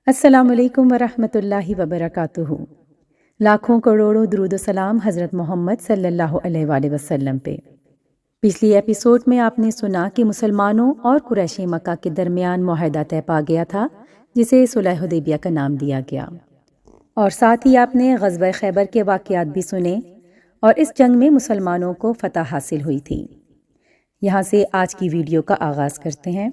السلام علیکم ورحمۃ اللہ وبرکاتہ۔ لاکھوں کروڑوں درود و سلام حضرت محمد صلی اللہ علیہ وآلہ وسلم پہ۔ پچھلی ایپیسوڈ میں آپ نے سنا کہ مسلمانوں اور قریش مکہ کے درمیان معاہدہ طے پا گیا تھا جسے صلح حدیبیہ کا نام دیا گیا، اور ساتھ ہی آپ نے غزوہ خیبر کے واقعات بھی سنے اور اس جنگ میں مسلمانوں کو فتح حاصل ہوئی تھی۔ یہاں سے آج کی ویڈیو کا آغاز کرتے ہیں۔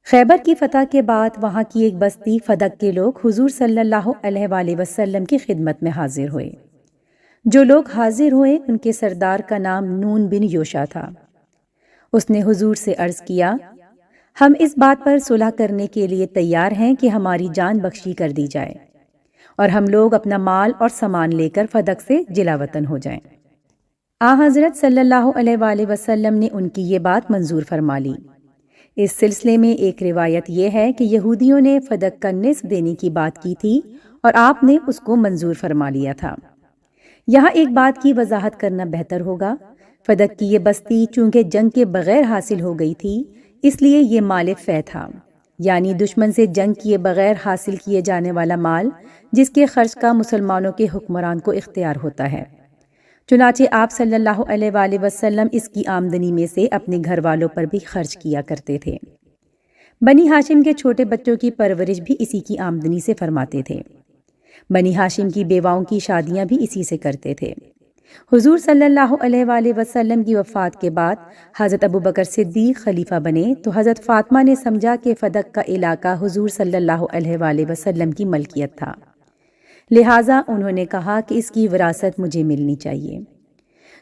خیبر کی فتح کے بعد وہاں کی ایک بستی فدق کے لوگ حضور صلی اللہ علیہ وآلہ وسلم کی خدمت میں حاضر ہوئے۔ جو لوگ حاضر ہوئے ان کے سردار کا نام نون بن یوشع تھا۔ اس نے حضور سے عرض کیا، ہم اس بات پر صلح کرنے کے لیے تیار ہیں کہ ہماری جان بخشی کر دی جائے اور ہم لوگ اپنا مال اور سامان لے کر فدق سے جلا وطن ہو جائیں۔ حضرت صلی اللہ علیہ وآلہ وسلم نے ان کی یہ بات منظور فرما لی۔ اس سلسلے میں ایک روایت یہ ہے کہ یہودیوں نے فدق کا نصف دینے کی بات کی تھی اور آپ نے اس کو منظور فرما لیا تھا۔ یہاں ایک بات کی وضاحت کرنا بہتر ہوگا۔ فدق کی یہ بستی چونکہ جنگ کے بغیر حاصل ہو گئی تھی، اس لیے یہ مال فے تھا، یعنی دشمن سے جنگ کیے بغیر حاصل کیے جانے والا مال جس کے خرچ کا مسلمانوں کے حکمران کو اختیار ہوتا ہے۔ چنانچہ آپ صلی اللہ علیہ وآلہ وسلم اس کی آمدنی میں سے اپنے گھر والوں پر بھی خرچ کیا کرتے تھے۔ بنی ہاشم کے چھوٹے بچوں کی پرورش بھی اسی کی آمدنی سے فرماتے تھے۔ بنی ہاشم کی بیواؤں کی شادیاں بھی اسی سے کرتے تھے۔ حضور صلی اللہ علیہ وآلہ وسلم کی وفات کے بعد حضرت ابوبکر صدیق خلیفہ بنے تو حضرت فاطمہ نے سمجھا کہ فدق کا علاقہ حضور صلی اللہ علیہ وآلہ وسلم کی ملکیت تھا، لہٰذا انہوں نے کہا کہ اس کی وراثت مجھے ملنی چاہیے۔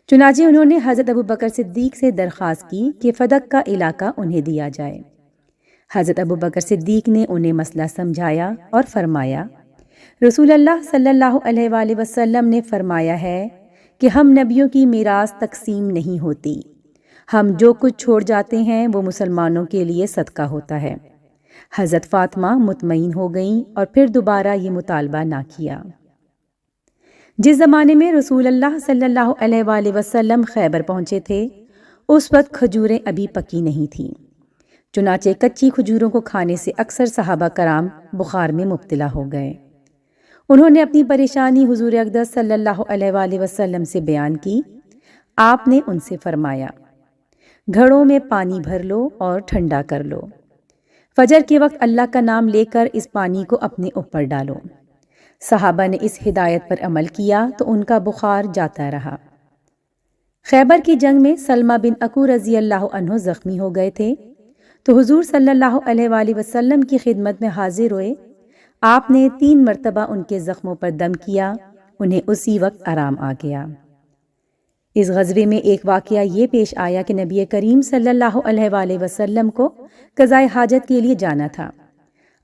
چنانچہ انہوں نے حضرت ابوبکر صدیق سے درخواست کی کہ فدق کا علاقہ انہیں دیا جائے۔ حضرت ابوبکر صدیق نے انہیں مسئلہ سمجھایا اور فرمایا، رسول اللہ صلی اللہ علیہ وآلہ وسلم نے فرمایا ہے کہ ہم نبیوں کی میراث تقسیم نہیں ہوتی، ہم جو کچھ چھوڑ جاتے ہیں وہ مسلمانوں کے لیے صدقہ ہوتا ہے۔ حضرت فاطمہ مطمئن ہو گئیں اور پھر دوبارہ یہ مطالبہ نہ کیا۔ جس زمانے میں رسول اللہ صلی اللہ علیہ وآلہ وسلم خیبر پہنچے تھے، اس وقت کھجوریں ابھی پکی نہیں تھیں، چنانچہ کچی کھجوروں کو کھانے سے اکثر صحابہ کرام بخار میں مبتلا ہو گئے۔ انہوں نے اپنی پریشانی حضور اقدس صلی اللہ علیہ وآلہ وسلم سے بیان کی۔ آپ نے ان سے فرمایا، گھڑوں میں پانی بھر لو اور ٹھنڈا کر لو، فجر کے وقت اللہ کا نام لے کر اس پانی کو اپنے اوپر ڈالو۔ صحابہ نے اس ہدایت پر عمل کیا تو ان کا بخار جاتا رہا۔ خیبر کی جنگ میں سلمہ بن اکو رضی اللہ عنہ زخمی ہو گئے تھے تو حضور صلی اللہ علیہ وآلہ وسلم کی خدمت میں حاضر ہوئے۔ آپ نے 3 مرتبہ ان کے زخموں پر دم کیا، انہیں اسی وقت آرام آ گیا۔ اس غزوے میں ایک واقعہ یہ پیش آیا کہ نبی کریم صلی اللہ علیہ وآلہ وسلم کو قضاء حاجت کے لیے جانا تھا۔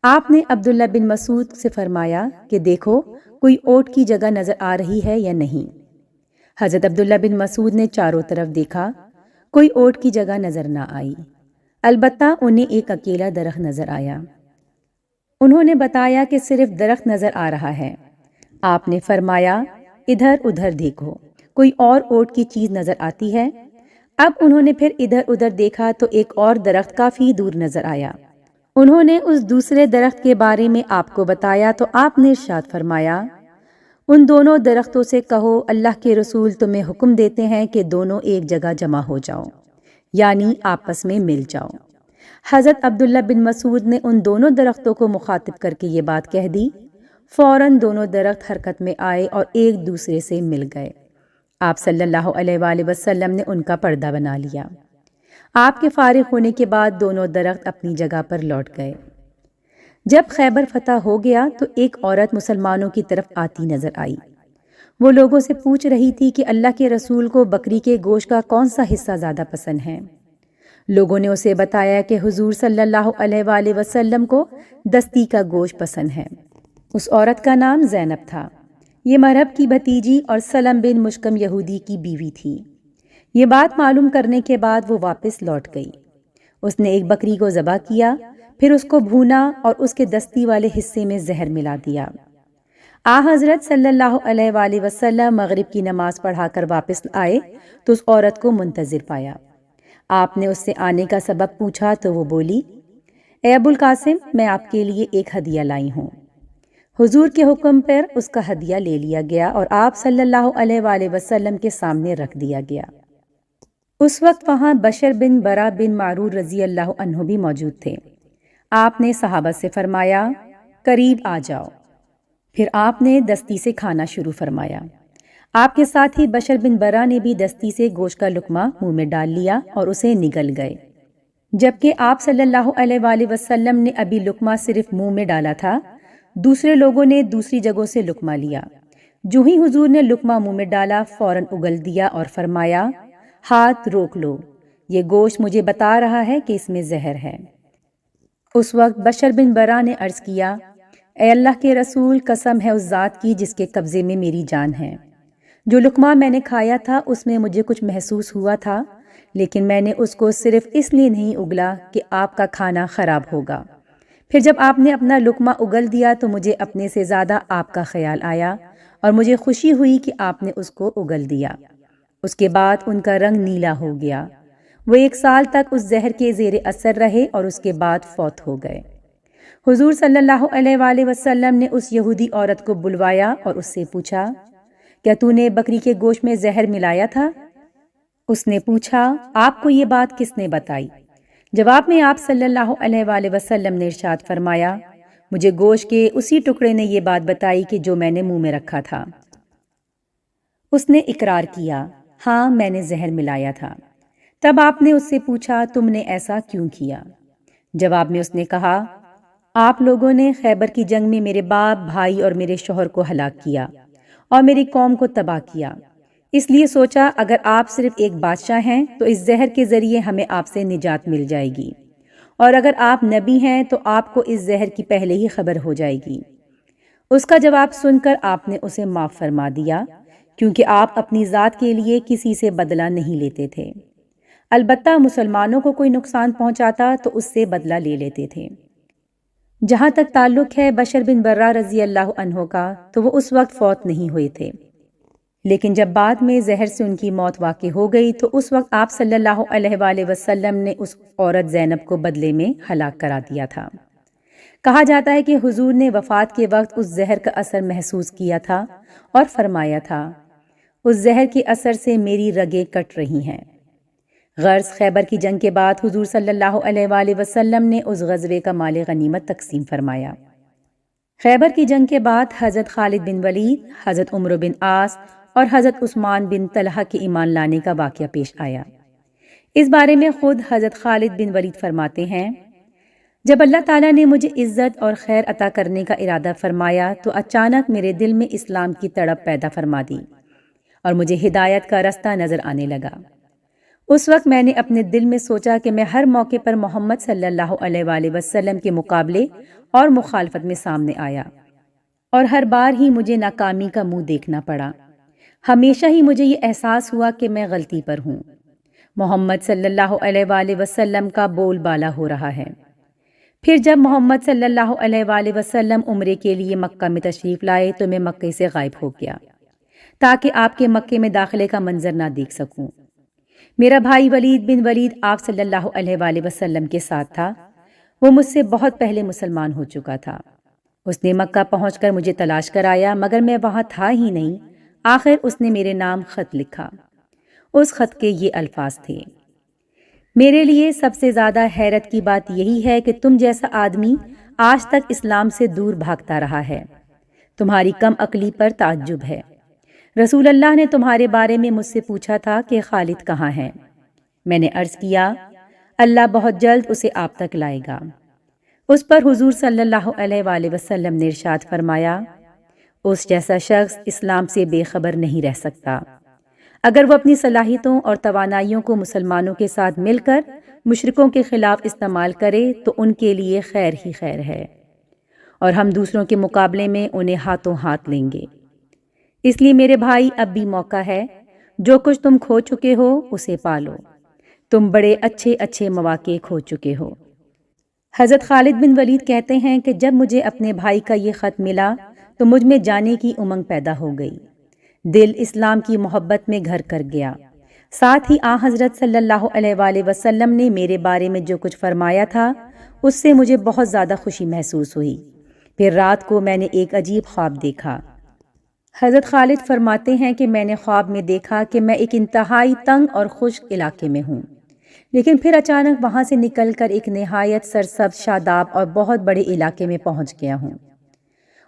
آپ نے عبداللہ بن مسعود سے فرمایا کہ دیکھو کوئی اونٹ کی جگہ نظر آ رہی ہے یا نہیں۔ حضرت عبداللہ بن مسعود نے چاروں طرف دیکھا، کوئی اونٹ کی جگہ نظر نہ آئی، البتہ انہیں ایک اکیلا درخت نظر آیا۔ انہوں نے بتایا کہ صرف درخت نظر آ رہا ہے۔ آپ نے فرمایا، ادھر ادھر دیکھو، کوئی اور اونٹ کی چیز نظر آتی ہے؟ اب انہوں نے پھر ادھر ادھر دیکھا تو ایک اور درخت کافی دور نظر آیا۔ انہوں نے اس دوسرے درخت کے بارے میں آپ کو بتایا تو آپ نے ارشاد فرمایا، ان دونوں درختوں سے کہو اللہ کے رسول تمہیں حکم دیتے ہیں کہ دونوں ایک جگہ جمع ہو جاؤ، یعنی آپس میں مل جاؤ۔ حضرت عبداللہ بن مسعود نے ان دونوں درختوں کو مخاطب کر کے یہ بات کہہ دی۔ فوراً دونوں درخت حرکت میں آئے اور ایک دوسرے سے مل گئے۔ آپ صلی اللہ علیہ وآلہ وسلم نے ان کا پردہ بنا لیا۔ آپ کے فارغ ہونے کے بعد دونوں درخت اپنی جگہ پر لوٹ گئے۔ جب خیبر فتح ہو گیا تو ایک عورت مسلمانوں کی طرف آتی نظر آئی۔ وہ لوگوں سے پوچھ رہی تھی کہ اللہ کے رسول کو بکری کے گوشت کا کون سا حصہ زیادہ پسند ہے۔ لوگوں نے اسے بتایا کہ حضور صلی اللہ علیہ وآلہ وسلم کو دستی کا گوشت پسند ہے۔ اس عورت کا نام زینب تھا۔ یہ مرحب کی بھتیجی اور سلم بن مشکم یہودی کی بیوی تھی۔ یہ بات معلوم کرنے کے بعد وہ واپس لوٹ گئی۔ اس نے ایک بکری کو ذبح کیا، پھر اس کو بھونا اور اس کے دستی والے حصے میں زہر ملا دیا۔ حضرت صلی اللہ علیہ وآلہ وسلم مغرب کی نماز پڑھا کر واپس آئے تو اس عورت کو منتظر پایا۔ آپ نے اس سے آنے کا سبب پوچھا تو وہ بولی، اے ابو القاسم، میں آپ کے لیے ایک ہدیہ لائی ہوں۔ حضور کے حکم پر اس کا ہدیہ لے لیا گیا اور آپ صلی اللہ علیہ وآلہ وسلم کے سامنے رکھ دیا گیا۔ اس وقت وہاں بشر بن برا بن معرور رضی اللہ عنہ بھی موجود تھے۔ آپ نے صحابہ سے فرمایا، قریب آ جاؤ۔ پھر آپ نے دستی سے کھانا شروع فرمایا۔ آپ کے ساتھ ہی بشر بن برا نے بھی دستی سے گوشت کا لقمہ منہ میں ڈال لیا اور اسے نگل گئے، جبکہ آپ صلی اللہ علیہ وآلہ وسلم نے ابھی لقمہ صرف منہ میں ڈالا تھا۔ دوسرے لوگوں نے دوسری جگہوں سے لقمہ لیا۔ جو ہی حضور نے لقمہ منہ میں ڈالا، فوراً اگل دیا اور فرمایا، ہاتھ روک لو، یہ گوشت مجھے بتا رہا ہے کہ اس میں زہر ہے۔ اس وقت بشر بن برا نے عرض کیا، اے اللہ کے رسول، قسم ہے اس ذات کی جس کے قبضے میں میری جان ہے، جو لقمہ میں نے کھایا تھا اس میں مجھے کچھ محسوس ہوا تھا، لیکن میں نے اس کو صرف اس لیے نہیں اگلا کہ آپ کا کھانا خراب ہوگا۔ پھر جب آپ نے اپنا لقمہ اگل دیا تو مجھے اپنے سے زیادہ آپ کا خیال آیا اور مجھے خوشی ہوئی کہ آپ نے اس کو اگل دیا۔ اس کے بعد ان کا رنگ نیلا ہو گیا۔ وہ 1 سال تک اس زہر کے زیر اثر رہے اور اس کے بعد فوت ہو گئے۔ حضور صلی اللہ علیہ وآلہ وسلم نے اس یہودی عورت کو بلوایا اور اس سے پوچھا، کیا تو نے بکری کے گوشت میں زہر ملایا تھا؟ اس نے پوچھا، آپ کو یہ بات کس نے بتائی؟ جواب میں آپ صلی اللہ علیہ وآلہ وسلم نے ارشاد فرمایا، مجھے گوشت کے اسی ٹکڑے نے یہ بات بتائی کہ جو میں نے منہ میں رکھا تھا۔ اس نے اقرار کیا، ہاں میں نے زہر ملایا تھا۔ تب آپ نے اس سے پوچھا، تم نے ایسا کیوں کیا؟ جواب میں اس نے کہا، آپ لوگوں نے خیبر کی جنگ میں میرے باپ، بھائی اور میرے شوہر کو ہلاک کیا اور میری قوم کو تباہ کیا، اس لیے سوچا اگر آپ صرف ایک بادشاہ ہیں تو اس زہر کے ذریعے ہمیں آپ سے نجات مل جائے گی، اور اگر آپ نبی ہیں تو آپ کو اس زہر کی پہلے ہی خبر ہو جائے گی۔ اس کا جواب سن کر آپ نے اسے معاف فرما دیا، کیونکہ آپ اپنی ذات کے لیے کسی سے بدلہ نہیں لیتے تھے، البتہ مسلمانوں کو کوئی نقصان پہنچاتا تو اس سے بدلہ لے لیتے تھے۔ جہاں تک تعلق ہے بشر بن برا رضی اللہ عنہ کا، تو وہ اس وقت فوت نہیں ہوئے تھے، لیکن جب بعد میں زہر سے ان کی موت واقع ہو گئی تو اس وقت آپ صلی اللہ علیہ وآلہ وسلم نے اس عورت زینب کو بدلے میں ہلاک کرا دیا تھا۔ کہا جاتا ہے کہ حضور نے وفات کے وقت اس زہر کا اثر محسوس کیا تھا اور فرمایا تھا، اس زہر کے اثر سے میری رگیں کٹ رہی ہیں۔ غرض خیبر کی جنگ کے بعد حضور صلی اللہ علیہ وآلہ وسلم نے اس غزوے کا مال غنیمت تقسیم فرمایا۔ خیبر کی جنگ کے بعد حضرت خالد بن ولید، حضرت عمرو بن عاص اور حضرت عثمان بن طلحہ کے ایمان لانے کا واقعہ پیش آیا۔ اس بارے میں خود حضرت خالد بن ولید فرماتے ہیں، جب اللہ تعالیٰ نے مجھے عزت اور خیر عطا کرنے کا ارادہ فرمایا تو اچانک میرے دل میں اسلام کی تڑپ پیدا فرما دی اور مجھے ہدایت کا راستہ نظر آنے لگا۔ اس وقت میں نے اپنے دل میں سوچا کہ میں ہر موقع پر محمد صلی اللہ علیہ وآلہ وسلم کے مقابلے اور مخالفت میں سامنے آیا، اور ہر بار ہی مجھے ناکامی کا منہ دیکھنا پڑا۔ ہمیشہ ہی مجھے یہ احساس ہوا کہ میں غلطی پر ہوں۔ محمد صلی اللہ علیہ وآلہ وسلم کا بول بالا ہو رہا ہے۔ پھر جب محمد صلی اللہ علیہ وآلہ وسلم عمرے کے لیے مکہ میں تشریف لائے تو میں مکے سے غائب ہو گیا تاکہ آپ کے مکے میں داخلے کا منظر نہ دیکھ سکوں۔ میرا بھائی ولید بن ولید آپ صلی اللہ علیہ وآلہ وسلم کے ساتھ تھا۔ وہ مجھ سے بہت پہلے مسلمان ہو چکا تھا۔ اس نے مکہ پہنچ کر مجھے تلاش کرایا مگر میں وہاں تھا ہی نہیں۔ آخر اس نے میرے نام خط لکھا۔ اس خط کے یہ الفاظ تھے، میرے لیے سب سے زیادہ حیرت کی بات یہی ہے کہ تم جیسا آدمی آج تک اسلام سے دور بھاگتا رہا ہے، تمہاری کم عقلی پر تعجب ہے۔ رسول اللہ نے تمہارے بارے میں مجھ سے پوچھا تھا کہ خالد کہاں ہے؟ میں نے عرض کیا، اللہ بہت جلد اسے آپ تک لائے گا۔ اس پر حضور صلی اللہ علیہ وآلہ وسلم نے ارشاد فرمایا، اس جیسا شخص اسلام سے بے خبر نہیں رہ سکتا۔ اگر وہ اپنی صلاحیتوں اور توانائیوں کو مسلمانوں کے ساتھ مل کر مشرکوں کے خلاف استعمال کرے تو ان کے لیے خیر ہی خیر ہے، اور ہم دوسروں کے مقابلے میں انہیں ہاتھوں ہاتھ لیں گے۔ اس لیے میرے بھائی اب بھی موقع ہے، جو کچھ تم کھو چکے ہو اسے پالو، تم بڑے اچھے اچھے مواقع کھو چکے ہو۔ حضرت خالد بن ولید کہتے ہیں کہ جب مجھے اپنے بھائی کا یہ خط ملا تو مجھ میں جانے کی امنگ پیدا ہو گئی، دل اسلام کی محبت میں گھر کر گیا۔ ساتھ ہی حضرت صلی اللہ علیہ وآلہ وسلم نے میرے بارے میں جو کچھ فرمایا تھا اس سے مجھے بہت زیادہ خوشی محسوس ہوئی۔ پھر رات کو میں نے ایک عجیب خواب دیکھا۔ حضرت خالد فرماتے ہیں کہ میں نے خواب میں دیکھا کہ میں ایک انتہائی تنگ اور خشک علاقے میں ہوں، لیکن پھر اچانک وہاں سے نکل کر ایک نہایت سرسبز، شاداب اور بہت بڑے علاقے میں پہنچ گیا ہوں۔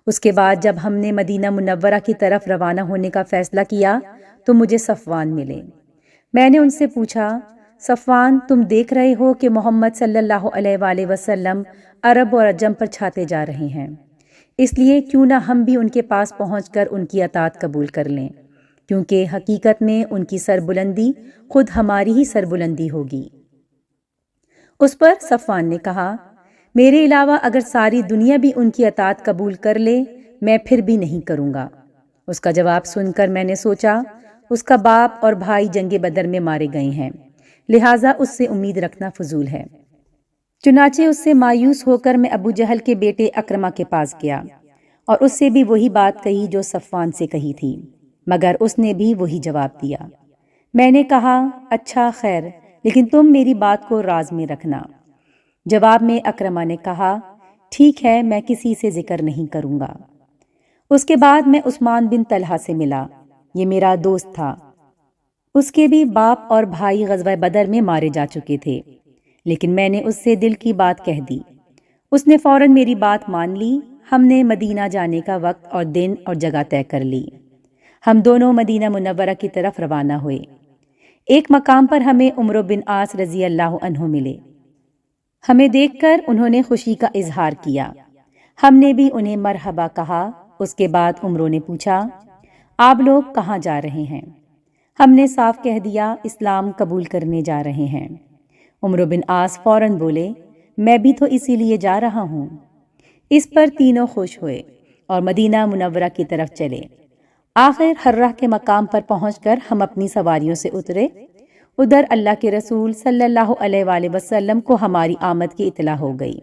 اس کے بعد جب ہم نے مدینہ منورہ کی طرف روانہ ہونے کا فیصلہ کیا تو مجھے صفوان ملے۔ میں نے ان سے پوچھا، صفوان، تم دیکھ رہے ہو کہ محمد صلی اللہ علیہ وآلہ وسلم عرب اور عجم پر چھاتے جا رہے ہیں، اس لیے کیوں نہ ہم بھی ان کے پاس پہنچ کر ان کی اطاعت قبول کر لیں، کیونکہ حقیقت میں ان کی سربلندی خود ہماری ہی سربلندی ہوگی۔ اس پر صفوان نے کہا، میرے علاوہ اگر ساری دنیا بھی ان کی اطاعت قبول کر لے میں پھر بھی نہیں کروں گا۔ اس کا جواب سن کر میں نے سوچا، اس کا باپ اور بھائی جنگ بدر میں مارے گئے ہیں، لہٰذا اس سے امید رکھنا فضول ہے۔ چنانچہ اس سے مایوس ہو کر میں ابو جہل کے بیٹے اکرمہ کے پاس گیا اور اس سے بھی وہی بات کہی جو صفوان سے کہی تھی، مگر اس نے بھی وہی جواب دیا۔ میں نے کہا، اچھا خیر، لیکن تم میری بات کو راز میں رکھنا۔ جواب میں اکرمہ نے کہا، ٹھیک ہے، میں کسی سے ذکر نہیں کروں گا۔ اس کے بعد میں عثمان بن طلحہ سے ملا، یہ میرا دوست تھا۔ اس کے بھی باپ اور بھائی غزوہ بدر میں مارے جا چکے تھے، لیکن میں نے اس سے دل کی بات کہہ دی۔ اس نے فوراً میری بات مان لی۔ ہم نے مدینہ جانے کا وقت اور دن اور جگہ طے کر لی۔ ہم دونوں مدینہ منورہ کی طرف روانہ ہوئے۔ ایک مقام پر ہمیں عمرو بن عاص رضی اللہ عنہ ملے۔ ہمیں دیکھ کر انہوں نے خوشی کا اظہار کیا، ہم نے بھی انہیں مرحبا کہا۔ اس کے بعد عمرو نے پوچھا، آپ لوگ کہاں جا رہے ہیں؟ ہم نے صاف کہہ دیا، اسلام قبول کرنے جا رہے ہیں۔ عمرو بن عاص فوراً بولے، میں بھی تو اسی لیے جا رہا ہوں۔ اس پر تینوں خوش ہوئے اور مدینہ منورہ کی طرف چلے۔ آخر حرہ کے مقام پر پہنچ کر ہم اپنی سواریوں سے اترے۔ ادھر اللہ کے رسول صلی اللہ علیہ وآلہ وسلم کو ہماری آمد کی اطلاع ہو گئی۔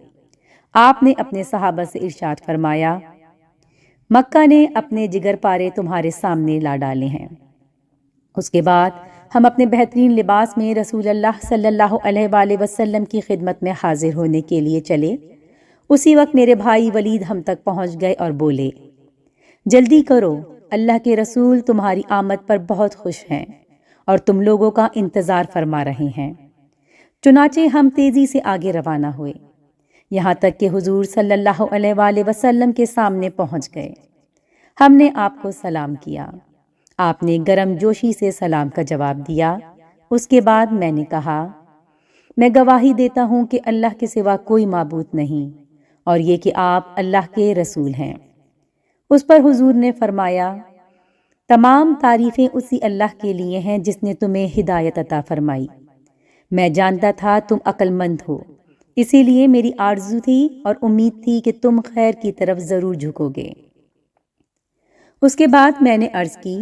آپ نے اپنے صحابہ سے ارشاد فرمایا، مکہ نے اپنے جگر پارے تمہارے سامنے لا ڈالے ہیں۔ اس کے بعد ہم اپنے بہترین لباس میں رسول اللہ صلی اللہ علیہ وآلہ وسلم کی خدمت میں حاضر ہونے کے لیے چلے۔ اسی وقت میرے بھائی ولید ہم تک پہنچ گئے اور بولے، جلدی کرو، اللہ کے رسول تمہاری آمد پر بہت خوش ہیں اور تم لوگوں کا انتظار فرما رہے ہیں۔ چنانچہ ہم تیزی سے آگے روانہ ہوئے، یہاں تک کہ حضور صلی اللہ علیہ وآلہ وسلم کے سامنے پہنچ گئے۔ ہم نے آپ کو سلام کیا، آپ نے گرم جوشی سے سلام کا جواب دیا۔ اس کے بعد میں نے کہا، میں گواہی دیتا ہوں کہ اللہ کے سوا کوئی معبود نہیں، اور یہ کہ آپ اللہ کے رسول ہیں۔ اس پر حضور نے فرمایا، تمام تعریفیں اسی اللہ کے لیے ہیں جس نے تمہیں ہدایت عطا فرمائی۔ میں جانتا تھا تم عقل مند ہو، اسی لیے میری آرزو تھی اور امید تھی کہ تم خیر کی طرف ضرور جھکو گے۔ اس کے بعد میں نے عرض کی،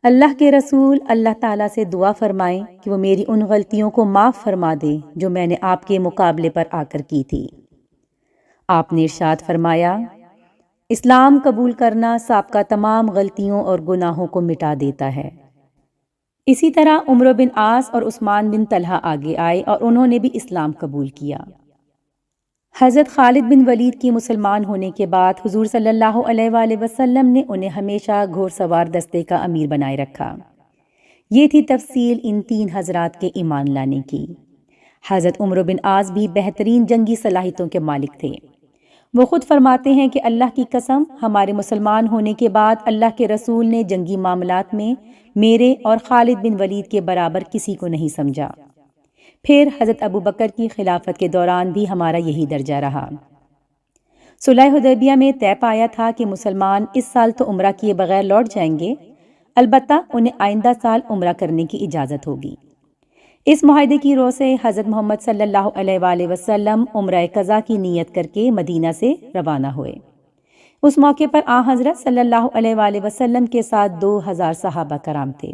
اللہ کے رسول اللہ تعالیٰ سے دعا فرمائیں کہ وہ میری ان غلطیوں کو معاف فرما دے جو میں نے آپ کے مقابلے پر آ کر کی تھی۔ آپ نے ارشاد فرمایا، اسلام قبول کرنا سابقہ تمام غلطیوں اور گناہوں کو مٹا دیتا ہے۔ اسی طرح عمرو بن عاص اور عثمان بن طلحہ آگے آئے اور انہوں نے بھی اسلام قبول کیا۔ حضرت خالد بن ولید کی مسلمان ہونے کے بعد حضور صلی اللہ علیہ وآلہ وسلم نے انہیں ہمیشہ گھوڑ سوار دستے کا امیر بنائے رکھا۔ یہ تھی تفصیل ان تین حضرات کے ایمان لانے کی۔ حضرت عمرو بن عاص بھی بہترین جنگی صلاحیتوں کے مالک تھے۔ وہ خود فرماتے ہیں کہ اللہ کی قسم، ہمارے مسلمان ہونے کے بعد اللہ کے رسول نے جنگی معاملات میں میرے اور خالد بن ولید کے برابر کسی کو نہیں سمجھا۔ پھر حضرت ابو بکر کی خلافت کے دوران بھی ہمارا یہی درجہ رہا۔ صلح حدیبیہ میں طے پایا تھا کہ مسلمان اس سال تو عمرہ کیے بغیر لوٹ جائیں گے، البتہ انہیں آئندہ سال عمرہ کرنے کی اجازت ہوگی۔ اس معاہدے کی رو سے حضرت محمد صلی اللہ علیہ وآلہ وسلم عمرہ قضا کی نیت کر کے مدینہ سے روانہ ہوئے۔ اس موقع پر حضرت صلی اللہ علیہ وآلہ وسلم کے ساتھ 2000 صحابہ کرام تھے۔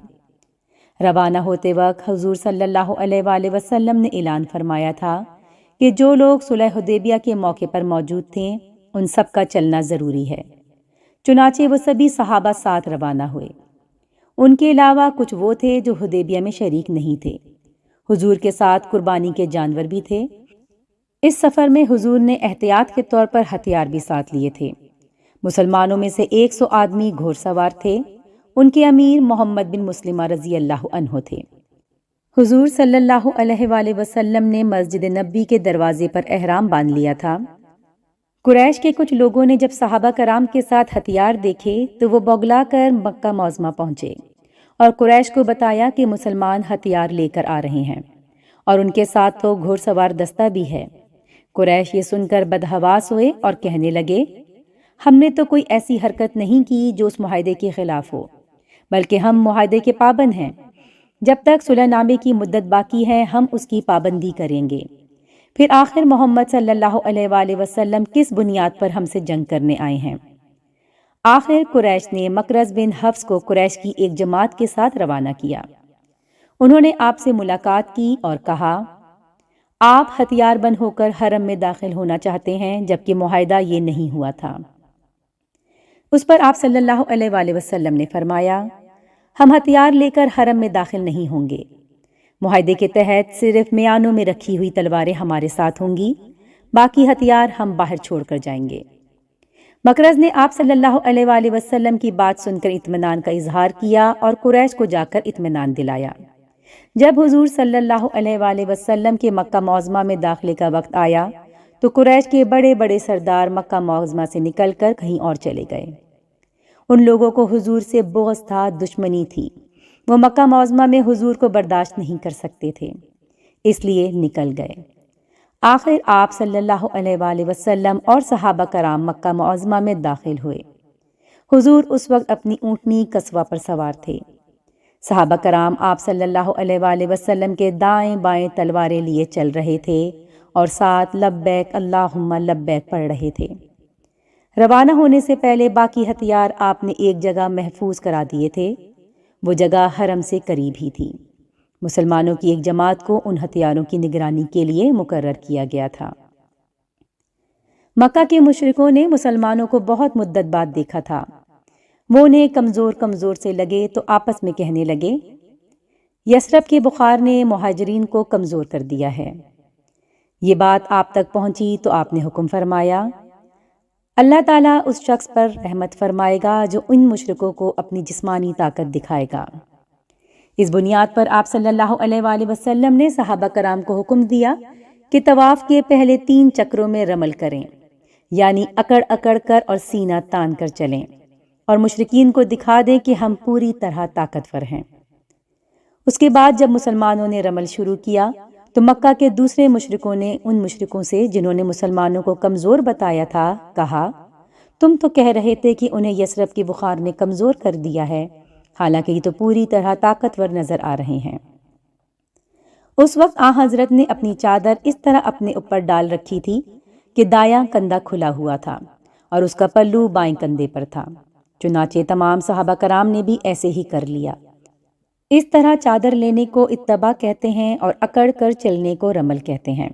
روانہ ہوتے وقت حضور صلی اللہ علیہ وآلہ وسلم نے اعلان فرمایا تھا کہ جو لوگ صلح حدیبیہ کے موقع پر موجود تھے ان سب کا چلنا ضروری ہے۔ چنانچہ وہ سبھی صحابہ ساتھ روانہ ہوئے۔ ان کے علاوہ کچھ وہ تھے جو حدیبیہ میں شریک نہیں تھے۔ حضور کے ساتھ قربانی کے جانور بھی تھے۔ اس سفر میں حضور نے احتیاط کے طور پر ہتھیار بھی ساتھ لیے تھے۔ مسلمانوں میں سے 100 آدمی گھوڑ سوار تھے۔ ان کے امیر محمد بن مسلمہ رضی اللہ عنہ تھے۔ حضور صلی اللہ علیہ وآلہ وسلم نے مسجد نبوی کے دروازے پر احرام باندھ لیا تھا۔ قریش کے کچھ لوگوں نے جب صحابہ کرام کے ساتھ ہتھیار دیکھے تو وہ بغلا کر مکہ معظمہ پہنچے اور قریش کو بتایا کہ مسلمان ہتھیار لے کر آ رہے ہیں اور ان کے ساتھ تو گھوڑ سوار دستہ بھی ہے۔ قریش یہ سن کر بدحواس ہوئے اور کہنے لگے، ہم نے تو کوئی ایسی حرکت نہیں کی جو اس معاہدے کے خلاف ہو، بلکہ ہم معاہدے کے پابند ہیں۔ جب تک صلح نامے کی مدت باقی ہے ہم اس کی پابندی کریں گے۔ پھر آخر محمد صلی اللہ علیہ وآلہ وسلم کس بنیاد پر ہم سے جنگ کرنے آئے ہیں؟ آخر قریش نے مکرز بن حفص کو قریش کی ایک جماعت کے ساتھ روانہ کیا۔ انہوں نے آپ سے ملاقات کی اور کہا، آپ ہتھیار بند ہو کر حرم میں داخل ہونا چاہتے ہیں جبکہ معاہدہ یہ نہیں ہوا تھا۔ اس پر آپ صلی اللہ علیہ وآلہ وسلم نے فرمایا، ہم ہتھیار لے کر حرم میں داخل نہیں ہوں گے۔ معاہدے کے تحت صرف میانوں میں رکھی ہوئی تلواریں ہمارے ساتھ ہوں گی، باقی ہتھیار ہم باہر چھوڑ کر جائیں گے۔ مکرز نے آپ صلی اللہ علیہ وآلہ وسلم کی بات سن کر اطمینان کا اظہار کیا اور قریش کو جا کر اطمینان دلایا۔ جب حضور صلی اللہ علیہ وآلہ وسلم کے مکہ معظمہ میں داخلے کا وقت آیا تو قریش کے بڑے بڑے سردار مکہ معظمہ سے نکل کر کہیں اور چلے گئے۔ ان لوگوں کو حضور سے بغض تھا، دشمنی تھی۔ وہ مکہ معظمہ میں حضور کو برداشت نہیں کر سکتے تھے، اس لیے نکل گئے۔ آخر آپ صلی اللہ علیہ وآلہ وسلم اور صحابہ کرام مکہ معظمہ میں داخل ہوئے۔ حضور اس وقت اپنی اونٹنی قصوہ پر سوار تھے۔ صحابہ کرام آپ صلی اللہ علیہ وآلہ وسلم کے دائیں بائیں تلواریں لیے چل رہے تھے اور ساتھ لبیک اللہم لبیک پڑھ رہے تھے۔ روانہ ہونے سے پہلے باقی ہتھیار آپ نے ایک جگہ محفوظ کرا دیے تھے۔ وہ جگہ حرم سے قریب ہی تھی۔ مسلمانوں کی ایک جماعت کو ان ہتھیاروں کی نگرانی کے لیے مقرر کیا گیا تھا۔ مکہ کے مشرکوں نے مسلمانوں کو بہت مدت بعد دیکھا تھا۔ وہ انہیں کمزور کمزور سے لگے تو آپس میں کہنے لگے، یثرب کے بخار نے مہاجرین کو کمزور کر دیا ہے۔ یہ بات آپ تک پہنچی تو آپ نے حکم فرمایا، اللہ تعالیٰ اس شخص پر رحمت فرمائے گا جو ان مشرکوں کو اپنی جسمانی طاقت دکھائے گا۔ اس بنیاد پر آپ صلی اللہ علیہ وآلہ وسلم نے صحابہ کرام کو حکم دیا کہ طواف کے پہلے 3 چکروں میں رمل کریں، یعنی اکڑ اکڑ کر اور سینہ تان کر چلیں، اور مشرکین کو دکھا دیں کہ ہم پوری طرح طاقتور ہیں۔ اس کے بعد جب مسلمانوں نے رمل شروع کیا تو مکہ کے دوسرے مشرکوں نے ان مشرکوں سے جنہوں نے مسلمانوں کو کمزور بتایا تھا کہا، تم تو کہہ رہے تھے کہ انہیں یثرب کی بخار نے کمزور کر دیا ہے، حالانکہ یہ تو پوری طرح طاقتور نظر آ رہے ہیں۔ اس وقت آن حضرت نے اپنی چادر اس طرح اپنے اوپر ڈال رکھی تھی کہ دایاں کندھا کھلا ہوا تھا اور اس کا پلو بائیں کندھے پر تھا۔ چنانچہ تمام صحابہ کرام نے بھی ایسے ہی کر لیا۔ اس طرح چادر لینے کو اتباع کہتے ہیں اور اکڑ کر چلنے کو رمل کہتے ہیں۔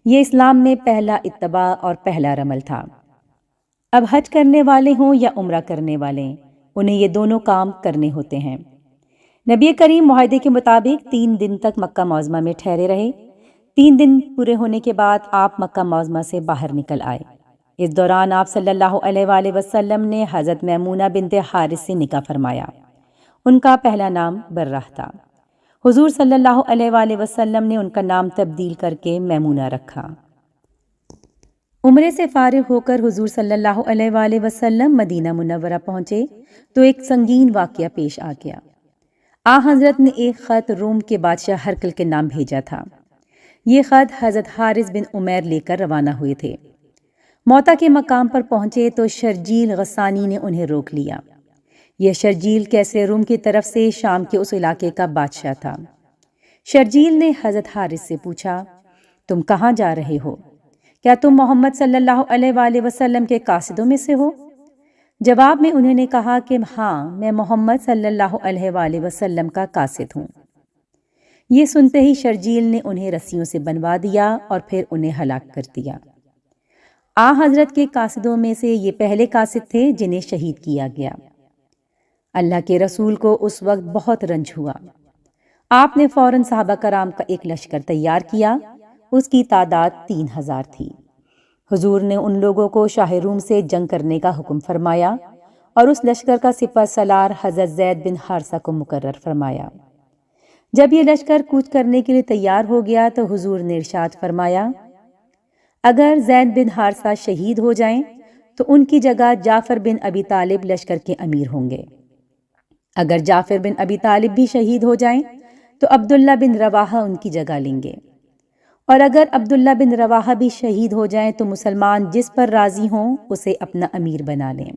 یہ اسلام میں پہلا اتباع اور پہلا رمل تھا۔ اب حج کرنے والے ہوں یا عمرہ کرنے والے، انہیں یہ دونوں کام کرنے ہوتے ہیں۔ نبی کریم معاہدے کے مطابق 3 دن تک مکہ معظمہ میں ٹھہرے رہے۔ 3 دن پورے ہونے کے بعد آپ مکہ معظمہ سے باہر نکل آئے۔ اس دوران آپ صلی اللہ علیہ وآلہ وسلم نے حضرت میمونہ بنت حارث سے نکاح فرمایا۔ ان کا پہلا نام برہ تھا۔ حضور صلی اللہ علیہ وآلہ وسلم نے ان کا نام تبدیل کر کے میمونہ رکھا۔ عمرے سے فارغ ہو کر حضور صلی اللہ علیہ وآلہ وسلم مدینہ منورہ پہنچے تو ایک سنگین واقعہ پیش آ گیا۔ حضرت نے ایک خط روم کے بادشاہ ہرقل کے نام بھیجا تھا۔ یہ خط حضرت حارث بن عمیر لے کر روانہ ہوئے تھے۔ موتا کے مقام پر پہنچے تو شرجیل غسانی نے انہیں روک لیا۔ یہ شرجیل کیسر روم کی طرف سے شام کے اس علاقے کا بادشاہ تھا۔ شرجیل نے حضرت حارث سے پوچھا، تم کہاں جا رہے ہو؟ کیا تم محمد صلی اللہ علیہ وآلہ وسلم کے قاصدوں میں سے ہو؟ جواب میں انہوں نے کہا کہ ہاں، میں محمد صلی اللہ علیہ وآلہ وسلم کا قاصد ہوں۔ یہ سنتے ہی شرجیل نے انہیں رسیوں سے بنوا دیا اور پھر انہیں ہلاک کر دیا۔ حضرت کے قاصدوں میں سے یہ پہلے قاصد تھے جنہیں شہید کیا گیا۔ اللہ کے رسول کو اس وقت بہت رنج ہوا۔ آپ نے فوراً صحابہ کرام کا ایک لشکر تیار کیا اس کی تعداد 3000 تھی۔ حضور نے ان لوگوں کو شاہ روم سے جنگ کرنے کا حکم فرمایا اور اس لشکر کا سپہ سالار حضرت زید بن حارثہ کو مقرر فرمایا۔ جب یہ لشکر کوچ کرنے کے لیے تیار ہو گیا تو حضور نے ارشاد فرمایا، اگر زید بن حارثہ شہید ہو جائیں تو ان کی جگہ جعفر بن ابی طالب لشکر کے امیر ہوں گے۔ اگر جعفر بن ابی طالب بھی شہید ہو جائیں تو عبداللہ بن رواحہ ان کی جگہ لیں گے، اور اگر عبداللہ بن رواحہ بھی شہید ہو جائیں تو مسلمان جس پر راضی ہوں اسے اپنا امیر بنا لیں۔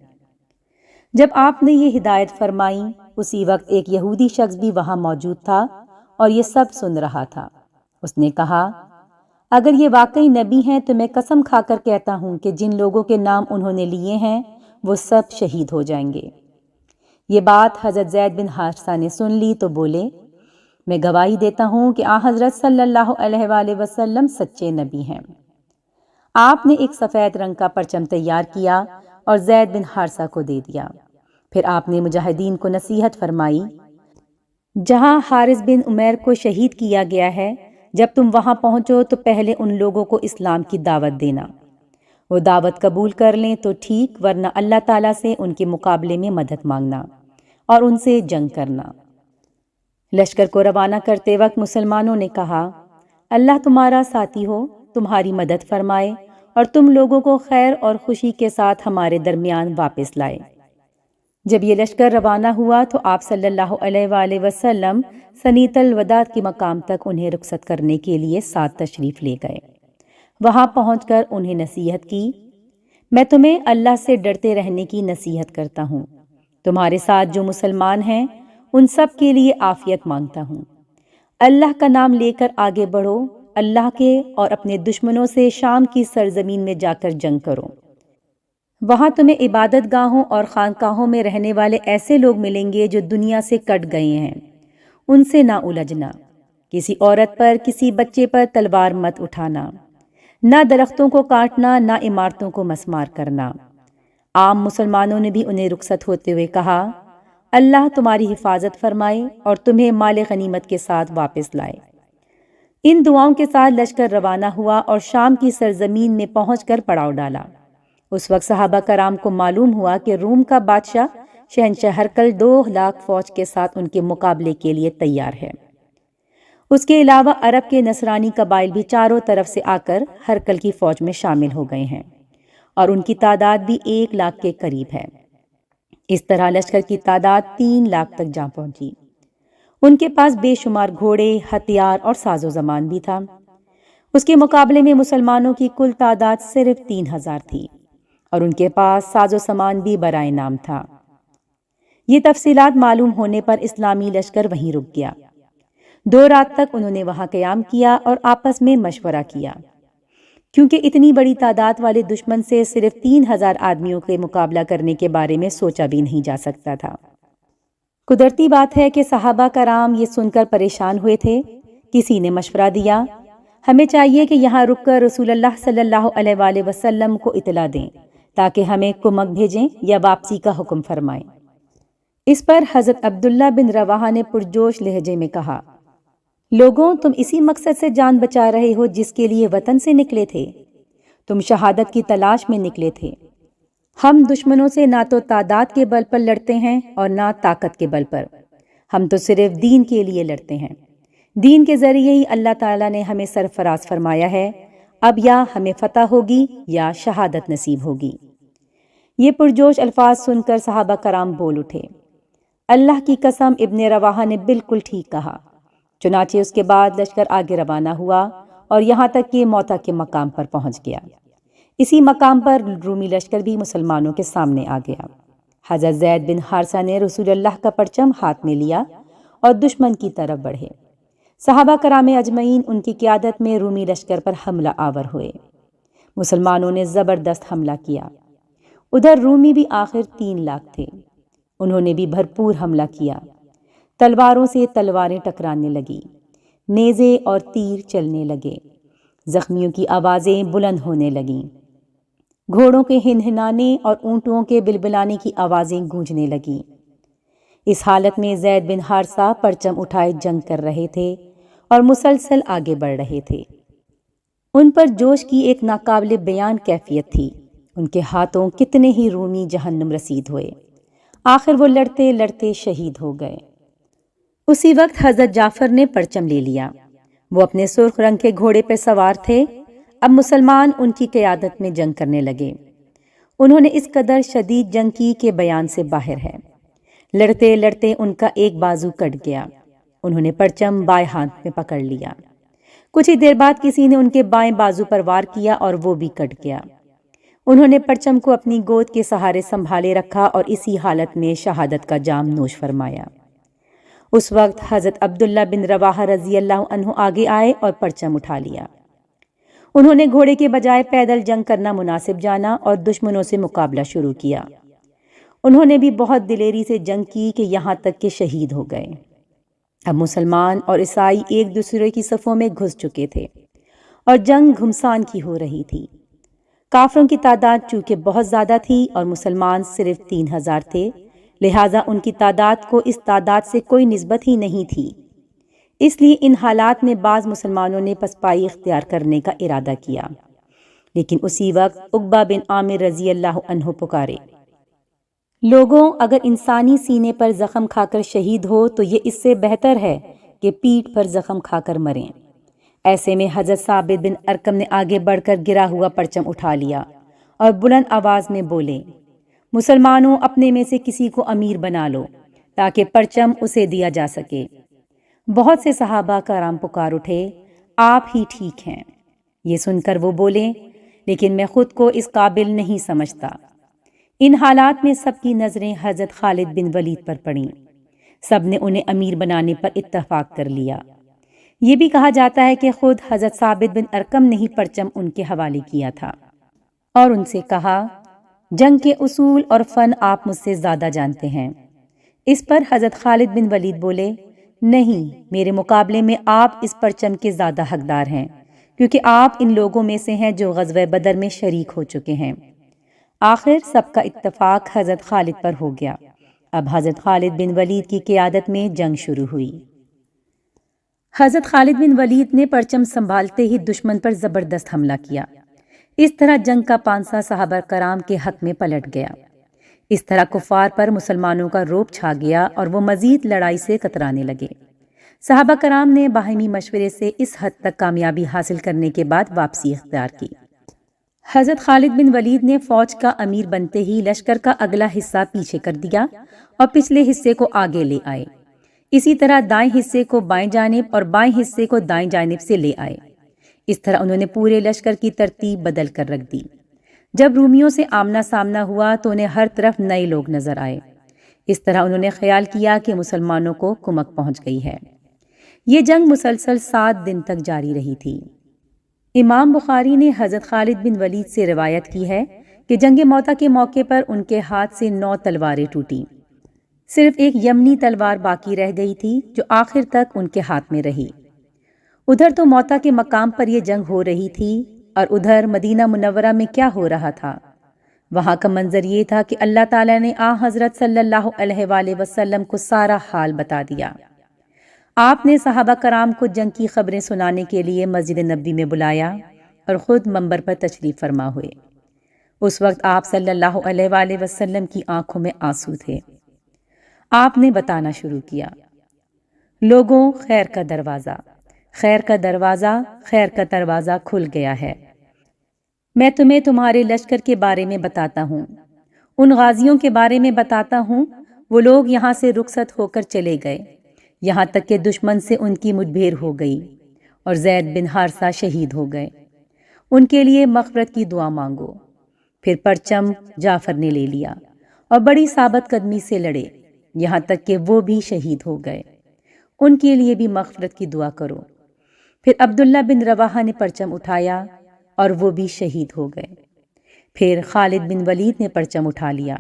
جب آپ نے یہ ہدایت فرمائی، اسی وقت ایک یہودی شخص بھی وہاں موجود تھا اور یہ سب سن رہا تھا۔ اس نے کہا، اگر یہ واقعی نبی ہیں تو میں قسم کھا کر کہتا ہوں کہ جن لوگوں کے نام انہوں نے لیے ہیں وہ سب شہید ہو جائیں گے۔ یہ بات حضرت زید بن حارثہ نے سن لی تو بولے، میں گواہی دیتا ہوں کہ حضرت صلی اللہ علیہ وآلہ وسلم سچے نبی ہیں۔ آپ نے ایک سفید رنگ کا پرچم تیار کیا اور زید بن حارثہ کو دے دیا۔ پھر آپ نے مجاہدین کو نصیحت فرمائی، جہاں حارث بن عمیر کو شہید کیا گیا ہے، جب تم وہاں پہنچو تو پہلے ان لوگوں کو اسلام کی دعوت دینا۔ وہ دعوت قبول کر لیں تو ٹھیک، ورنہ اللہ تعالیٰ سے ان کے مقابلے میں مدد مانگنا اور ان سے جنگ کرنا۔ لشکر کو روانہ کرتے وقت مسلمانوں نے کہا، اللہ تمہارا ساتھی ہو، تمہاری مدد فرمائے اور تم لوگوں کو خیر اور خوشی کے ساتھ ہمارے درمیان واپس لائے۔ جب یہ لشکر روانہ ہوا تو آپ صلی اللہ علیہ وآلہ وسلم سنیت الوداع کے مقام تک انہیں رخصت کرنے کے لیے ساتھ تشریف لے گئے۔ وہاں پہنچ کر انہیں نصیحت کی، میں تمہیں اللہ سے ڈرتے رہنے کی نصیحت کرتا ہوں، تمہارے ساتھ جو مسلمان ہیں ان سب کے لیے عافیت مانگتا ہوں۔ اللہ کا نام لے کر آگے بڑھو، اللہ کے اور اپنے دشمنوں سے شام کی سرزمین میں جا کر جنگ کرو۔ وہاں تمہیں عبادت گاہوں اور خانقاہوں میں رہنے والے ایسے لوگ ملیں گے جو دنیا سے کٹ گئے ہیں، ان سے نہ الجھنا، کسی عورت پر کسی بچے پر تلوار مت اٹھانا، نہ درختوں کو کاٹنا، نہ عمارتوں کو مسمار کرنا۔ عام مسلمانوں نے بھی انہیں رخصت ہوتے ہوئے کہا، اللہ تمہاری حفاظت فرمائے اور تمہیں مال غنیمت کے ساتھ واپس لائے۔ ان دعاؤں کے ساتھ لشکر روانہ ہوا اور شام کی سرزمین میں پہنچ کر پڑاؤ ڈالا۔ اس وقت صحابہ کرام کو معلوم ہوا کہ روم کا بادشاہ شہنشاہ ہرقل 2,00,000 فوج کے ساتھ ان کے مقابلے کے لیے تیار ہے۔ اس کے علاوہ عرب کے نصرانی قبائل بھی چاروں طرف سے آ کر ہرقل کی فوج میں شامل ہو گئے ہیں اور ان کی تعداد بھی 1,00,000 کے قریب ہے۔ اس طرح لشکر کی تعداد 3,00,000 تک جا پہنچی۔ ان کے پاس بے شمار گھوڑے، ہتھیار اور ساز و سامان بھی تھا۔ اس کے مقابلے میں مسلمانوں کی کل تعداد صرف 3,000 تھی اور ان کے پاس ساز و سامان بھی برائے نام تھا۔ یہ تفصیلات معلوم ہونے پر اسلامی لشکر وہیں رک گیا۔ 2 رات تک انہوں نے وہاں قیام کیا اور آپس میں مشورہ کیا، کیونکہ اتنی بڑی تعداد والے دشمن سے صرف 3,000 آدمیوں کے مقابلہ کرنے کے بارے میں سوچا بھی نہیں جا سکتا تھا۔ قدرتی بات ہے کہ صحابہ کرام یہ سن کر پریشان ہوئے تھے۔ کسی نے مشورہ دیا، ہمیں چاہیے کہ یہاں رک کر رسول اللہ صلی اللہ علیہ وآلہ وسلم کو اطلاع دیں تاکہ ہمیں کمک بھیجیں یا واپسی کا حکم فرمائیں۔ اس پر حضرت عبداللہ بن رواحہ نے پرجوش لہجے میں کہا، لوگوں، تم اسی مقصد سے جان بچا رہے ہو جس کے لیے وطن سے نکلے تھے؟ تم شہادت کی تلاش میں نکلے تھے۔ ہم دشمنوں سے نہ تو تعداد کے بل پر لڑتے ہیں اور نہ طاقت کے بل پر، ہم تو صرف دین کے لیے لڑتے ہیں۔ دین کے ذریعے ہی اللہ تعالیٰ نے ہمیں سرفراز فرمایا ہے، اب یا ہمیں فتح ہوگی یا شہادت نصیب ہوگی۔ یہ پرجوش الفاظ سن کر صحابہ کرام بول اٹھے، اللہ کی قسم، ابن رواحہ نے بالکل ٹھیک کہا۔ چنانچہ اس کے بعد لشکر آگے روانہ ہوا اور یہاں تک کہ موتا کے مقام پر پہنچ گیا۔ اسی مقام پر رومی لشکر بھی مسلمانوں کے سامنے آ گیا۔ حضرت زید بن حارثہ نے رسول اللہ کا پرچم ہاتھ میں لیا اور دشمن کی طرف بڑھے۔ صحابہ کرام اجمعین ان کی قیادت میں رومی لشکر پر حملہ آور ہوئے۔ مسلمانوں نے زبردست حملہ کیا۔ ادھر رومی بھی آخر 3,00,000 تھے، انہوں نے بھی بھرپور حملہ کیا۔ تلواروں سے تلواریں ٹکرانے لگی، نیزے اور تیر چلنے لگے، زخمیوں کی آوازیں بلند ہونے لگیں، گھوڑوں کے ہنہنانے اور اونٹوں کے بلبلانے کی آوازیں گونجنے لگیں۔ اس حالت میں زید بن حارثہ پرچم اٹھائے جنگ کر رہے تھے اور مسلسل آگے بڑھ رہے تھے۔ ان پر جوش کی ایک ناقابل بیان کیفیت تھی۔ ان کے ہاتھوں کتنے ہی رومی جہنم رسید ہوئے، آخر وہ لڑتے لڑتے شہید ہو گئے۔ اسی وقت حضرت جعفر نے پرچم لے لیا۔ وہ اپنے سرخ رنگ کے گھوڑے پہ سوار تھے۔ اب مسلمان ان کی قیادت میں جنگ کرنے لگے۔ انہوں نے اس قدر شدید جنگ کی کہ بیان سے باہر ہے۔ لڑتے لڑتے ان کا ایک بازو کٹ گیا۔ انہوں نے پرچم بائیں ہاتھ میں پکڑ لیا۔ کچھ ہی دیر بعد کسی نے ان کے بائیں بازو پر وار کیا اور وہ بھی کٹ گیا۔ انہوں نے پرچم کو اپنی گود کے سہارے سنبھالے رکھا اور اسی حالت میں شہادت کا جام نوش فرمایا۔ اس وقت حضرت عبداللہ بن رواحہ رضی اللہ عنہ آگے آئے اور پرچم اٹھا لیا۔ انہوں نے گھوڑے کے بجائے پیدل جنگ کرنا مناسب جانا اور دشمنوں سے مقابلہ شروع کیا۔ انہوں نے بھی بہت دلیری سے جنگ کی کہ یہاں تک کہ شہید ہو گئے۔ اب مسلمان اور عیسائی ایک دوسرے کی صفوں میں گھس چکے تھے اور جنگ گھمسان کی ہو رہی تھی۔ کافروں کی تعداد چونکہ بہت زیادہ تھی اور مسلمان صرف 3000 تھے، لہٰذا ان کی تعداد کو اس تعداد سے کوئی نسبت ہی نہیں تھی۔ اس لیے ان حالات میں بعض مسلمانوں نے پسپائی اختیار کرنے کا ارادہ کیا، لیکن اسی وقت عقبہ بن عامر رضی اللہ عنہ پکارے، لوگوں، اگر انسانی سینے پر زخم کھا کر شہید ہو تو یہ اس سے بہتر ہے کہ پیٹھ پر زخم کھا کر مریں۔ ایسے میں حضرت ثابت بن ارقم نے آگے بڑھ کر گرا ہوا پرچم اٹھا لیا اور بلند آواز میں بولے، مسلمانوں، اپنے میں سے کسی کو امیر بنا لو تاکہ پرچم اسے دیا جا سکے۔ بہت سے صحابہ کرام پکار اٹھے، آپ ہی ٹھیک ہیں۔ یہ سن کر وہ بولے، لیکن میں خود کو اس قابل نہیں سمجھتا۔ ان حالات میں سب کی نظریں حضرت خالد بن ولید پر پڑیں۔ سب نے انہیں امیر بنانے پر اتفاق کر لیا۔ یہ بھی کہا جاتا ہے کہ خود حضرت ثابت بن ارقم نے ہی پرچم ان کے حوالے کیا تھا اور ان سے کہا، جنگ کے اصول اور فن آپ مجھ سے زیادہ جانتے ہیں۔ اس پر حضرت خالد بن ولید بولے، نہیں، میرے مقابلے میں آپ اس پرچم کے زیادہ حقدار ہیں، کیونکہ آپ ان لوگوں میں سے ہیں جو غزوہ بدر میں شریک ہو چکے ہیں۔ آخر سب کا اتفاق حضرت خالد پر ہو گیا۔ اب حضرت خالد بن ولید کی قیادت میں جنگ شروع ہوئی۔ حضرت خالد بن ولید نے پرچم سنبھالتے ہی دشمن پر زبردست حملہ کیا۔ اس طرح جنگ کا پانسہ صحابہ کرام کے حق میں پلٹ گیا۔ اس طرح کفار پر مسلمانوں کا رعب چھا گیا اور وہ مزید لڑائی سے کترانے لگے۔ صحابہ کرام نے باہمی مشورے سے اس حد تک کامیابی حاصل کرنے کے بعد واپسی اختیار کی۔ حضرت خالد بن ولید نے فوج کا امیر بنتے ہی لشکر کا اگلا حصہ پیچھے کر دیا اور پچھلے حصے کو آگے لے آئے۔ اسی طرح دائیں حصے کو بائیں جانب اور بائیں حصے کو دائیں جانب سے لے آئے۔ اس طرح انہوں نے پورے لشکر کی ترتیب بدل کر رکھ دی۔ جب رومیوں سے آمنا سامنا ہوا تو انہیں ہر طرف نئے لوگ نظر آئے۔ اس طرح انہوں نے خیال کیا کہ مسلمانوں کو کمک پہنچ گئی ہے۔ یہ جنگ مسلسل 7 دن تک جاری رہی تھی۔ امام بخاری نے حضرت خالد بن ولید سے روایت کی ہے کہ جنگ موتا کے موقع پر ان کے ہاتھ سے 9 تلواریں ٹوٹیں۔ صرف ایک یمنی تلوار باقی رہ گئی تھی جو آخر تک ان کے ہاتھ میں رہی۔ ادھر تو موتا کے مقام پر یہ جنگ ہو رہی تھی اور ادھر مدینہ منورہ میں کیا ہو رہا تھا؟ وہاں کا منظر یہ تھا کہ اللہ تعالیٰ نے حضرت صلی اللہ علیہ وآلہ وسلم کو سارا حال بتا دیا۔ آپ نے صحابہ کرام کو جنگ کی خبریں سنانے کے لیے مسجد نبوی میں بلایا اور خود منبر پر تشریف فرما ہوئے۔ اس وقت آپ صلی اللہ علیہ وآلہ وسلم کی آنکھوں میں آنسو تھے۔ آپ نے بتانا شروع کیا، لوگوں، خیر کا دروازہ، خیر کا دروازہ، خیر کا دروازہ کھل گیا ہے۔ میں تمہیں تمہارے لشکر کے بارے میں بتاتا ہوں، ان غازیوں کے بارے میں بتاتا ہوں۔ وہ لوگ یہاں سے رخصت ہو کر چلے گئے، یہاں تک کہ دشمن سے ان کی مٹبھیڑ ہو گئی اور زید بن حارثہ شہید ہو گئے۔ ان کے لیے مغفرت کی دعا مانگو۔ پھر پرچم جعفر نے لے لیا اور بڑی ثابت قدمی سے لڑے، یہاں تک کہ وہ بھی شہید ہو گئے۔ ان کے لیے بھی مغفرت کی دعا کرو۔ پھر عبداللہ بن رواحہ نے پرچم اٹھایا اور وہ بھی شہید ہو گئے۔ پھر خالد بن ولید نے پرچم اٹھا لیا۔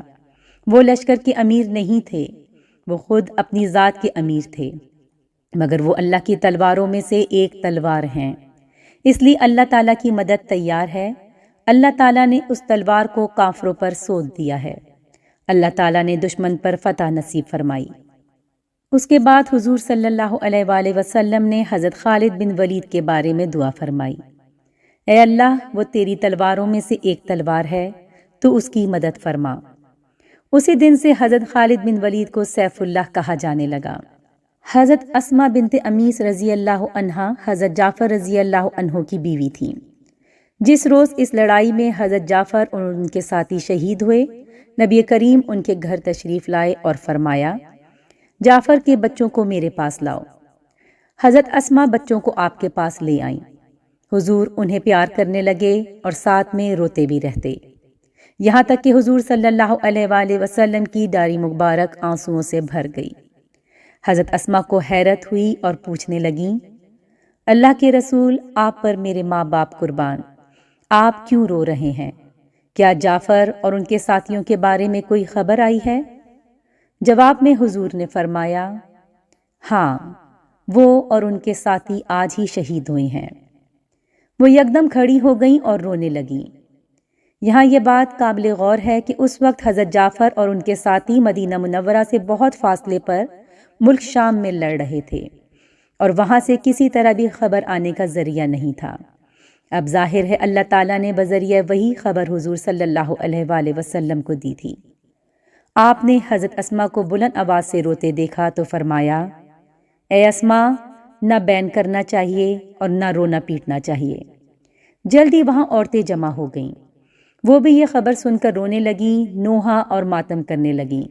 وہ لشکر کے امیر نہیں تھے، وہ خود اپنی ذات کے امیر تھے، مگر وہ اللہ کی تلواروں میں سے ایک تلوار ہیں، اس لیے اللہ تعالیٰ کی مدد تیار ہے۔ اللہ تعالیٰ نے اس تلوار کو کافروں پر سونپ دیا ہے۔ اللہ تعالیٰ نے دشمن پر فتح نصیب فرمائی۔ اس کے بعد حضور صلی اللہ علیہ وآلہ وسلم نے حضرت خالد بن ولید کے بارے میں دعا فرمائی، اے اللہ، وہ تیری تلواروں میں سے ایک تلوار ہے، تو اس کی مدد فرما۔ اسی دن سے حضرت خالد بن ولید کو سیف اللہ کہا جانے لگا۔ حضرت اسماء بنت امیس رضی اللہ عنہا حضرت جعفر رضی اللہ عنہ کی بیوی تھیں۔ جس روز اس لڑائی میں حضرت جعفر اور ان کے ساتھی شہید ہوئے، نبی کریم ان کے گھر تشریف لائے اور فرمایا، جعفر کے بچوں کو میرے پاس لاؤ۔ حضرت اسماء بچوں کو آپ کے پاس لے آئیں۔ حضور انہیں پیار کرنے لگے اور ساتھ میں روتے بھی رہتے، یہاں تک کہ حضور صلی اللہ علیہ وآلہ وسلم کی داڑھی مبارک آنسوؤں سے بھر گئی۔ حضرت اسماء کو حیرت ہوئی اور پوچھنے لگیں، اللہ کے رسول، آپ پر میرے ماں باپ قربان، آپ کیوں رو رہے ہیں؟ کیا جعفر اور ان کے ساتھیوں کے بارے میں کوئی خبر آئی ہے؟ جواب میں حضور نے فرمایا، ہاں، وہ اور ان کے ساتھی آج ہی شہید ہوئے ہیں۔ وہ یکدم کھڑی ہو گئیں اور رونے لگیں۔ یہاں یہ بات قابل غور ہے کہ اس وقت حضرت جعفر اور ان کے ساتھی مدینہ منورہ سے بہت فاصلے پر ملک شام میں لڑ رہے تھے اور وہاں سے کسی طرح بھی خبر آنے کا ذریعہ نہیں تھا۔ اب ظاہر ہے اللہ تعالیٰ نے بذریعہ وہی خبر حضور صلی اللہ علیہ وآلہ وسلم کو دی تھی۔ آپ نے حضرت اسماء کو بلند آواز سے روتے دیکھا تو فرمایا، اے اسماء، نہ بین کرنا چاہیے اور نہ رونا پیٹنا چاہیے۔ جلدی وہاں عورتیں جمع ہو گئیں، وہ بھی یہ خبر سن کر رونے لگیں، نوحہ اور ماتم کرنے لگیں۔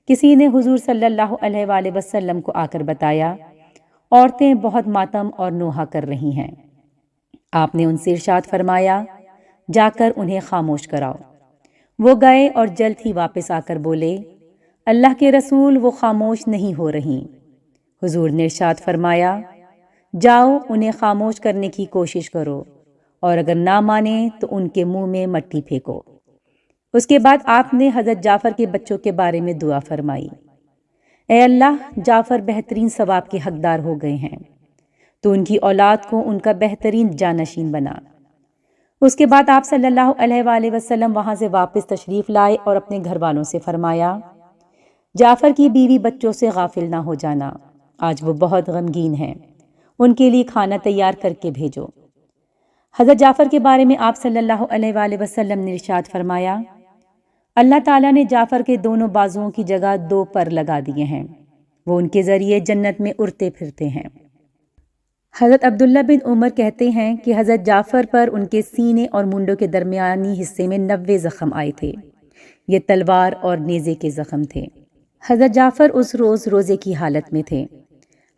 کسی نے حضور صلی اللہ علیہ وآلہ وسلم کو آ کر بتایا، عورتیں بہت ماتم اور نوحہ کر رہی ہیں۔ آپ نے ان سے ارشاد فرمایا، جا کر انہیں خاموش کراؤ۔ وہ گئے اور جلد ہی واپس آ کر بولے، اللہ کے رسول، وہ خاموش نہیں ہو رہی۔ حضور نے ارشاد فرمایا، جاؤ انہیں خاموش کرنے کی کوشش کرو، اور اگر نہ مانیں تو ان کے منہ میں مٹی پھینکو۔ اس کے بعد آپ نے حضرت جعفر کے بچوں کے بارے میں دعا فرمائی، اے اللہ، جعفر بہترین ثواب کے حقدار ہو گئے ہیں، تو ان کی اولاد کو ان کا بہترین جانشین بنا۔ اس کے بعد آپ صلی اللہ علیہ وآلہ وسلم وہاں سے واپس تشریف لائے اور اپنے گھر والوں سے فرمایا، جعفر کی بیوی بچوں سے غافل نہ ہو جانا، آج وہ بہت غمگین ہیں، ان کے لیے کھانا تیار کر کے بھیجو۔ حضرت جعفر کے بارے میں آپ صلی اللہ علیہ وآلہ وسلم نے ارشاد فرمایا، اللہ تعالیٰ نے جعفر کے دونوں بازوؤں کی جگہ 2 پر لگا دیے ہیں، وہ ان کے ذریعے جنت میں اڑتے پھرتے ہیں۔ حضرت عبداللہ بن عمر کہتے ہیں کہ حضرت جعفر پر ان کے سینے اور منڈوں کے درمیانی حصے میں 90 زخم آئے تھے، یہ تلوار اور نیزے کے زخم تھے۔ حضرت جعفر اس روز روزے کی حالت میں تھے۔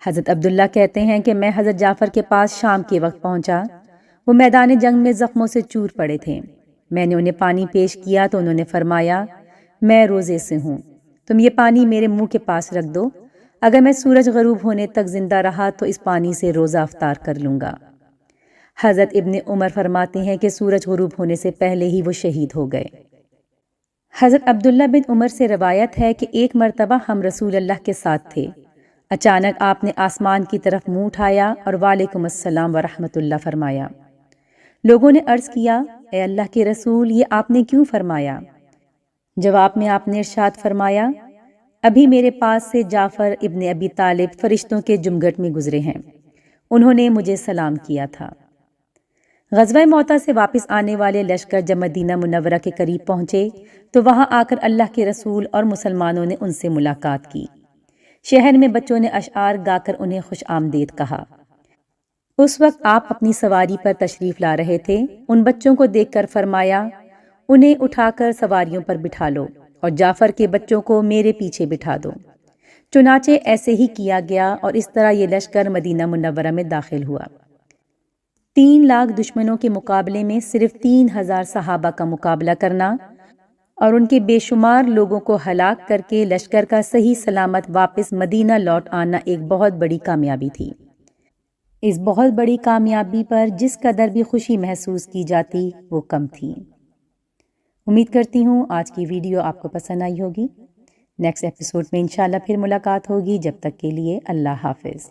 حضرت عبداللہ کہتے ہیں کہ میں حضرت جعفر کے پاس شام کے وقت پہنچا، وہ میدان جنگ میں زخموں سے چور پڑے تھے۔ میں نے انہیں پانی پیش کیا تو انہوں نے فرمایا، میں روزے سے ہوں، تم یہ پانی میرے منہ کے پاس رکھ دو، اگر میں سورج غروب ہونے تک زندہ رہا تو اس پانی سے روزہ افطار کر لوں گا۔ حضرت ابن عمر فرماتے ہیں کہ سورج غروب ہونے سے پہلے ہی وہ شہید ہو گئے۔ حضرت عبداللہ بن عمر سے روایت ہے کہ ایک مرتبہ ہم رسول اللہ کے ساتھ تھے، اچانک آپ نے آسمان کی طرف منہ اٹھایا اور وعلیکم السلام ورحمۃ اللہ فرمایا۔ لوگوں نے عرض کیا، اے اللہ کے رسول، یہ آپ نے کیوں فرمایا؟ جواب میں آپ نے ارشاد فرمایا، ابھی میرے پاس سے جعفر ابن ابی طالب فرشتوں کے جمگٹ میں گزرے ہیں، انہوں نے مجھے سلام کیا تھا۔ غزوہ موطا سے واپس آنے والے لشکر جب مدینہ منورہ کے قریب پہنچے تو وہاں آ کر اللہ کے رسول اور مسلمانوں نے ان سے ملاقات کی۔ شہر میں بچوں نے اشعار گا کر انہیں خوش آمدید کہا۔ اس وقت آپ اپنی سواری پر تشریف لا رہے تھے، ان بچوں کو دیکھ کر فرمایا، انہیں اٹھا کر سواریوں پر بٹھا لو اور جعفر کے بچوں کو میرے پیچھے بٹھا دو۔ چنانچہ ایسے ہی کیا گیا اور اس طرح یہ لشکر مدینہ منورہ میں داخل ہوا۔ 3 لاکھ دشمنوں کے مقابلے میں صرف 3000 صحابہ کا مقابلہ کرنا اور ان کے بے شمار لوگوں کو ہلاک کر کے لشکر کا صحیح سلامت واپس مدینہ لوٹ آنا ایک بہت بڑی کامیابی تھی۔ اس بہت بڑی کامیابی پر جس قدر بھی خوشی محسوس کی جاتی وہ کم تھی۔ امید کرتی ہوں آج کی ویڈیو آپ کو پسند آئی ہوگی۔ نیکسٹ ایپیسوڈ میں انشاءاللہ پھر ملاقات ہوگی، جب تک کے لیے اللہ حافظ۔